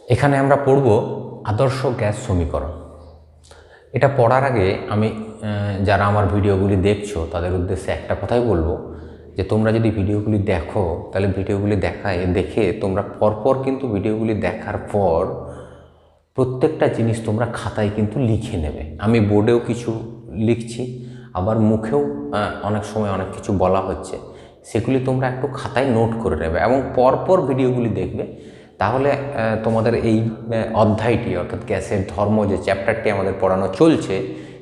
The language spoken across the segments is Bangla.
এখানে আমরা পড়ব আদর্শ গ্যাস সমীকরণ। এটা পড়ার আগে আমি যারা আমার ভিডিওগুলি দেখছো তাদের উদ্দেশ্যে একটা কথাই বলবো যে তোমরা যদি ভিডিওগুলি দেখো তাহলে ভিডিওগুলি দেখে তোমরা পরপর কিন্তু ভিডিওগুলি দেখার পর প্রত্যেকটা জিনিস তোমরা খাতায় কিন্তু লিখে নেবে। আমি বোর্ডেও কিছু লিখছি, আবার মুখেও অনেক সময় অনেক কিছু বলা হচ্ছে, সেগুলি তোমরা একটু খাতায় নোট করে নেবে এবং পরপর ভিডিওগুলি দেখবে। তাহলে তোমাদের এই অধ্যায়টি অর্থাৎ গ্যাসের ধর্ম যে চ্যাপ্টারটি আমাদের পড়ানো চলছে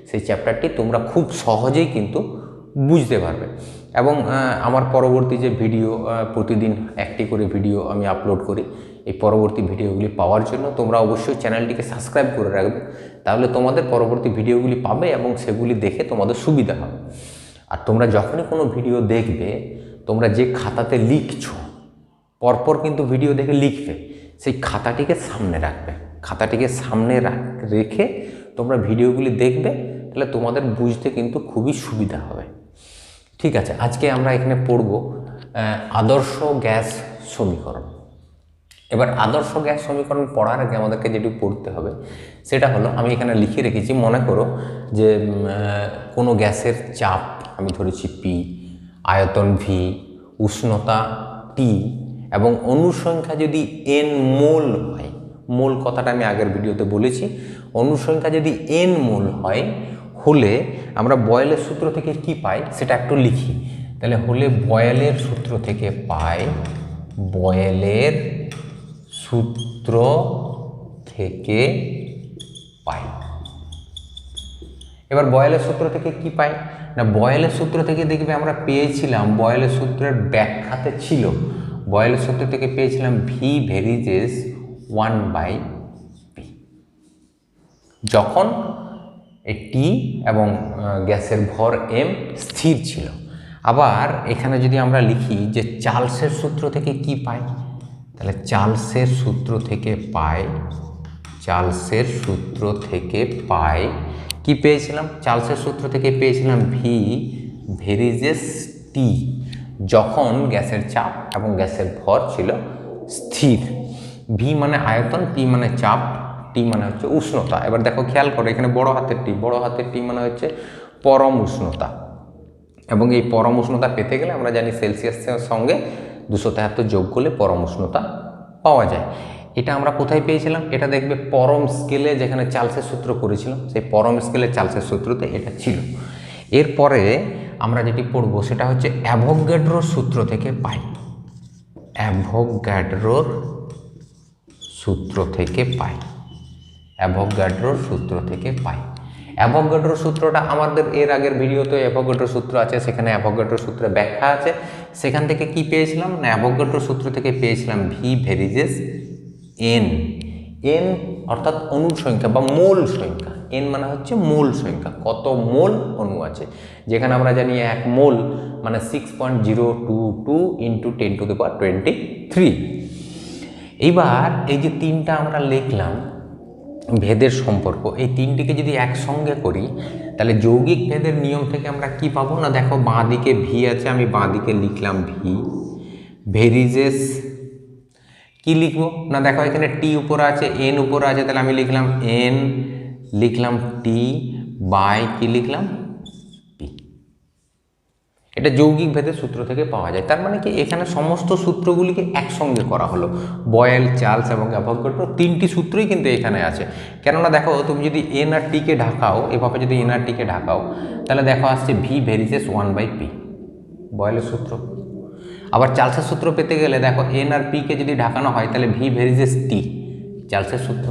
সেই চ্যাপ্টারটি তোমরা খুব সহজেই কিন্তু বুঝতে পারবে। এবং আমার পরবর্তী যে ভিডিও প্রতিদিন একটি করে ভিডিও আমি আপলোড করি, এই পরবর্তী ভিডিওগুলি পাওয়ার জন্য তোমরা অবশ্যই চ্যানেলটিকে সাবস্ক্রাইব করে রাখবে। তাহলে তোমাদের পরবর্তী ভিডিওগুলি পাবে এবং সেগুলি দেখে তোমাদের সুবিধা হবে। আর তোমরা যখনই কোনো ভিডিও দেখবে, তোমরা যে খাতাতে লিখছো পরপর কিন্তু ভিডিও দেখে লিখবে, সেই খাতাটিকে সামনে রাখবে। খাতাটিকে সামনে রেখে তোমরা ভিডিওগুলি দেখবে, তাহলে তোমাদের বুঝতে কিন্তু খুবই সুবিধা হবে। ঠিক আছে, আজকে আমরা এখানে পড়ব আদর্শ গ্যাস সমীকরণ। এবার আদর্শ গ্যাস সমীকরণ পড়ার আগে আমাদেরকে যেটি পড়তে হবে সেটা হলো, আমি এখানে লিখে রেখেছি, মনে করো যে কোনো গ্যাসের চাপ আমি ধরেছি পি, আয়তন ভি, উষ্ণতা টি এবং অনুসংখ্যা যদি এন মোল হয়, মোল কথাটা আমি আগের ভিডিওতে বলেছি, অনুসংখ্যা যদি এন মোল হলে আমরা বয়েলের সূত্র থেকে কি পাই সেটা একটু লিখি। তাহলে হলে বয়েলের সূত্র থেকে পাই, বয়েলের সূত্র থেকে পাই। এবার বয়েলের সূত্র থেকে কি পাই না, বয়েলের সূত্র থেকে দেখবে আমরা পেয়েছিলাম, বয়েলের সূত্রের ব্যাখ্যাতে ছিল, বয়েলের সূত্র থেকে পেয়েছিলাম ভি ভেরিজেস 1/p, যখন এই টি এবং গ্যাসের ভর এম স্থির ছিল। আবার এখানে যদি আমরা লিখি যে চার্লসের সূত্র থেকে কি পাই, তাহলে চার্লসের সূত্র থেকে পাই, চার্লসের সূত্র থেকে পাই কি পেয়েছিলাম, চার্লসের সূত্র থেকে পেয়েছিলাম ভি ভেরিজেস টি, যখন গ্যাসের চাপ এবং গ্যাসের ভর ছিল স্থির। ভি মানে আয়তন, টি মানে চাপ, টি মানে হচ্ছে উষ্ণতা। এবার দেখো খেয়াল করো, এখানে বড় হাতের টি মানে হচ্ছে পরম উষ্ণতা, এবং এই পরম উষ্ণতা পেতে গেলে আমরা জানি সেলসিয়াসের সঙ্গে 273 যোগ করলে পরম উষ্ণতা পাওয়া যায়। এটা আমরা কোথায় পেয়েছিলাম, এটা দেখবে পরম স্কেলে যেখানে চার্লসের সূত্র করেছিলাম, সেই পরম স্কেলে চার্লসের সূত্রতে এটা ছিল। এরপরে আমরা যেটি পড়বো সেটা হচ্ছে অ্যাভোগাড্রোর সূত্র থেকে পাই, অ্যাভোগাড্রোর সূত্র থেকে পাই, অ্যাভোগাড্রোর সূত্র থেকে পাই। অ্যাভোগাড্রোর সূত্রটা আমাদের এর আগের ভিডিওতে অ্যাভোগাড্রোর সূত্র আছে, সেখানে অ্যাভোগাড্রোর সূত্রের ব্যাখ্যা আছে। সেখান থেকে কি পেয়েছিলাম না, অ্যাভোগাড্রোর সূত্র থেকে পেয়েছিলাম ভি ভেরিজেস এন, এন অর্থাৎ অণুর সংখ্যা বা মোল সংখ্যা, এন মানে হচ্ছে মোল সংখ্যা, কত মোল অণু আছে, যেখানে আমরা জানি 1 মোল মানে 6.022 × 10⁻23। এইবার এই যে তিনটা আমরা লিখলাম ভেদের সম্পর্ক, এই তিনটিকে যদি একসঙ্গে করি তাহলে যৌগিক ভেদের নিয়ম থেকে আমরা কি পাবো না, দেখো বাঁ দিকে ভি আছে, আমি বাঁ দিকে লিখলাম ভি ভেরিজেস, কি লিখবো না, দেখো এখানে টি উপরে আছে, এন উপরে আছে, তাহলে আমি লিখলাম এন, লিখলাম টি বাই কি লিখলাম পি। এটা যৌগিক ভেদের সূত্র থেকে পাওয়া যায়। তার মানে কি, এখানে সমস্ত সূত্রগুলিকে একসঙ্গে করা হলো, বয়েল, চার্লস এবং অ্যাভোগাড্রো তিনটি সূত্রই কিন্তু এখানে আছে। কেননা দেখো তুমি যদি এন আর টিকে ঢাকাও, এভাবে যদি এন আর টিকে ঢাকাও, তাহলে দেখো আসছে ভি ভেরিজেস 1/p, বয়েলের সূত্র। আবার চার্লসের সূত্র পেতে গেলে দেখো এন আর পিকে যদি ঢাকানো হয় তাহলে ভি ভেরিজেস টি, চার্লসের সূত্র।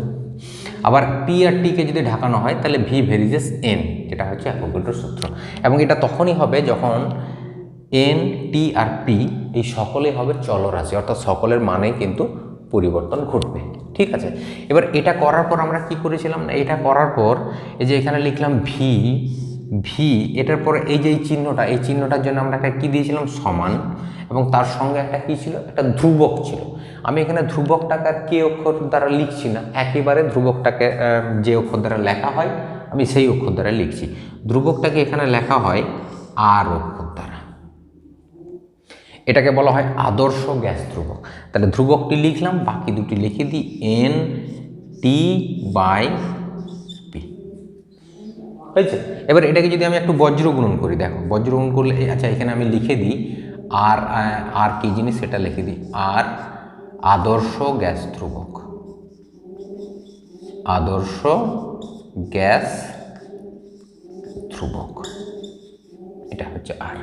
আবার পি আর টিকে যদি ঢাকানো হয় তাহলে ভি ভেরিজেস এন, যেটা হচ্ছে অ্যাভোগাড্রোর সূত্র। এবং এটা তখনই হবে যখন এন, টি আর পি এই সকলেই হবে চলরাশি, অর্থাৎ সকলের মানে কিন্তু পরিবর্তন ঘটবে। ঠিক আছে, এবার এটা করার পর আমরা কি করেছিলাম না, এটা করার পর এই যে এখানে লিখলাম ভি, ভি এটার পরে এই যে এই চিহ্নটার জন্য আমরা একটা কী দিয়েছিলাম, সমান, এবং তার সঙ্গে একটা কী ছিল, একটা ধ্রুবক ছিল। আমি এখানে ধ্রুবকটাকে আর কে অক্ষর দ্বারা লিখছি না, একেবারে ধ্রুবকটাকে যে অক্ষর দ্বারা লেখা হয় আমি সেই অক্ষর দ্বারা লিখছি। ধ্রুবকটাকে এখানে লেখা হয় আর অক্ষর দ্বারা। এটাকে বলা হয় আদর্শ গ্যাস ধ্রুবক। তাহলে ধ্রুবকটি লিখলাম, বাকি দুটি লিখে দিই এন টি বাই পি, হয়েছে। এবার এটাকে যদি আমি একটু বজ্র গুণন করি, দেখো বজ্র গুণন করলে আচ্ছা এখানে আমি লিখে দিই আর আর কি জিনিস সেটা লিখে দিই আর আদর্শ গ্যাস ধ্রুবক, আদর্শ গ্যাস ধ্রুবক, এটা হচ্ছে আর।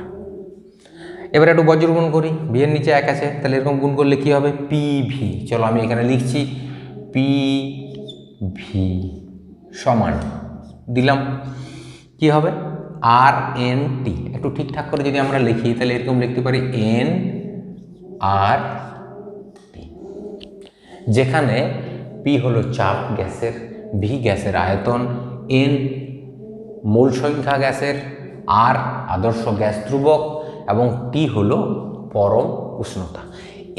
এবার একটু বজ্র গুণ করি, ভি এর নিচে 1 আছে, তাহলে এরকম গুণ করলে কি হবে পি ভি। চলো আমি এখানে লিখছি পি ভি সমান দিলাম কি হবে আর এন টি। একটু ঠিকঠাক করে যদি আমরা লিখি তাহলে এরকম লিখতে পারি এন আর টি, যেখানে পি হলো চাপ গ্যাসের, ভি গ্যাসের আয়তন, এন মোল সংখ্যা গ্যাসের, আর আদর্শ গ্যাস ধ্রুবক এবং টি হলো পরম উষ্ণতা।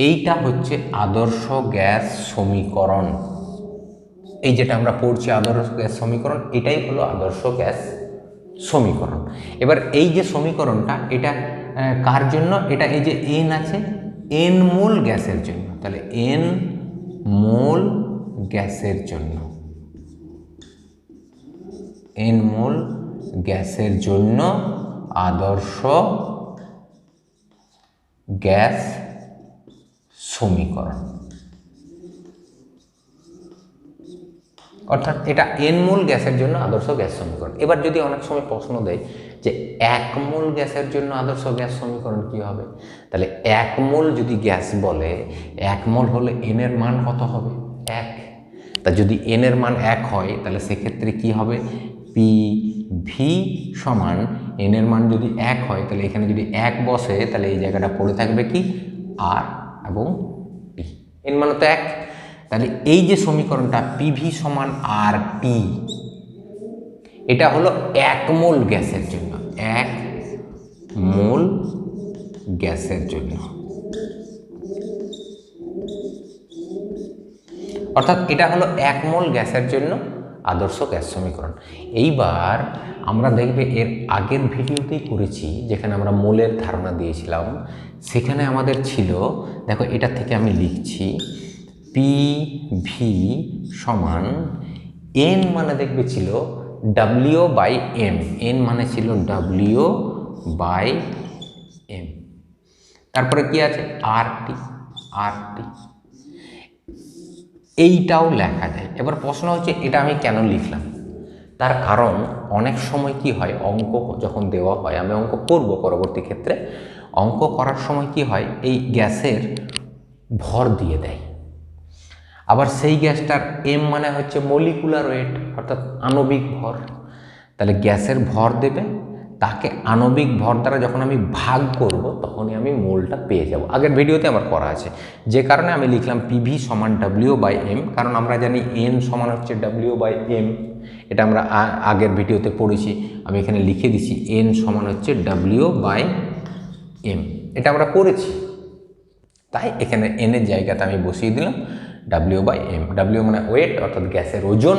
এইটা হচ্ছে আদর্শ গ্যাস সমীকরণ। এই যেটা আমরা পড়ছি আদর্শ গ্যাস সমীকরণ, এটাই হলো আদর্শ গ্যাস সমীকরণ। এবার এই যে সমীকরণটা এটা কার জন্য, এটা এই যে এন আছে এন মোল গ্যাসের জন্য, তাহলে এন মোল গ্যাসের জন্য, এন মোল গ্যাসের জন্য আদর্শ গ্যাস সমীকরণ। অর্থাৎ এটা এন মোল গ্যাসের জন্য আদর্শ গ্যাস সমীকরণ। এবার যদি অনেক সময় প্রশ্ন দেয় যে 1 মোল গ্যাসের জন্য আদর্শ গ্যাস সমীকরণ কি হবে, তাহলে 1 মোল যদি গ্যাস বলে 1 মোল হলে এন এর মান কত হবে 1। তা যদি এন এর মান 1 হয় তাহলে সেক্ষেত্রে কি হবে পি ভি সমান এন এর মান যদি 1 হয় তাহলে এখানে যদি 1 বসে তাহলে এই জায়গাটা পড়ে থাকবে কি আর এবং টি, এন মানে তো 1। তাহলে এই যে সমীকরণটা পিভি সমান আর টি, এটা হলো 1 মোল গ্যাসের জন্য, 1 মোল গ্যাসের জন্য, অর্থাৎ এটা হলো 1 মোল গ্যাসের জন্য আদর্শ গ্যাস সমীকরণ। এইবার আমরা দেখবে এর আগের ভিডিওতেই করেছি যেখানে আমরা মোলের ধারণা দিয়েছিলাম, সেখানে আমাদের ছিল দেখো এটা থেকে আমি লিখছি পি ভি সমান এন মানে দেখবে ছিল ডাব্লিউ বাই এম, এন মানে ছিল ডাব্লিউ বাই এম, তারপরে কি আছে আর টি, আর টি এইটাও লেখা যায়। এবার প্রশ্ন হচ্ছে এটা আমি কেন লিখলাম, তার কারণ অনেক সময় কি হয় অঙ্ক যখন দেওয়া হয়, আমি অঙ্ক করব পরবর্তী ক্ষেত্রে, অঙ্ক করার সময় কি হয় এই গ্যাসের ভর দিয়ে দেয়, আবার সেই গ্যাসটার এম মানে হচ্ছে মলিকুলার ওয়েট অর্থাৎ আণবিক ভর, তাহলে গ্যাসের ভর দেবে, তাকে আণবিক ভর দ্বারা যখন আমি ভাগ করব তখনই আমি মোলটা পেয়ে যাব। আগের ভিডিওতে আমার করা আছে, যে কারণে আমি লিখলাম পিভি সমান ডাব্লিউ বাই এম, কারণ আমরা জানি এন সমান হচ্ছে ডাব্লিউ বাই এম, এটা আমরা আগের ভিডিওতে পড়েছি। আমি এখানে লিখে দিচ্ছি এন সমান হচ্ছে ডাব্লিউ বাই এম, এটা আমরা পড়েছি, তাই এখানে এনের জায়গাতে আমি বসিয়ে দিলাম ডাব্লিউ বাই এম। ডাব্লিউ মানে ওয়েট অর্থাৎ গ্যাসের ওজন,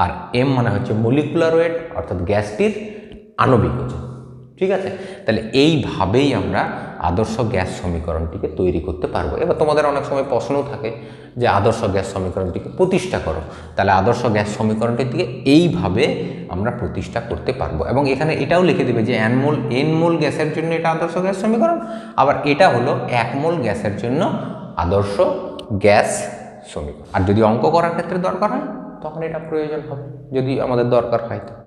আর এম মানে হচ্ছে মলিকুলার ওয়েট অর্থাৎ গ্যাসটির আণবিক ওজন। ঠিক আছে, তাহলে এইভাবেই আমরা আদর্শ গ্যাস সমীকরণটিকে তৈরি করতে পারবো। এবার তোমাদের অনেক সময় প্রশ্নও থাকে যে আদর্শ গ্যাস সমীকরণটিকে প্রতিষ্ঠা করো, তাহলে আদর্শ গ্যাস সমীকরণটিকে এইভাবে আমরা প্রতিষ্ঠা করতে পারবো। এবং এখানে এটাও লিখে দেবে যে এন মোল গ্যাসের জন্য এটা আদর্শ গ্যাস সমীকরণ, আবার এটা হলো 1 মোল গ্যাসের জন্য আদর্শ গ্যাস সমীকরণ। আর যদি অঙ্ক করার ক্ষেত্রে দরকার হয় তখন এটা প্রয়োজন হবে, যদি আমাদের দরকার হয় তো।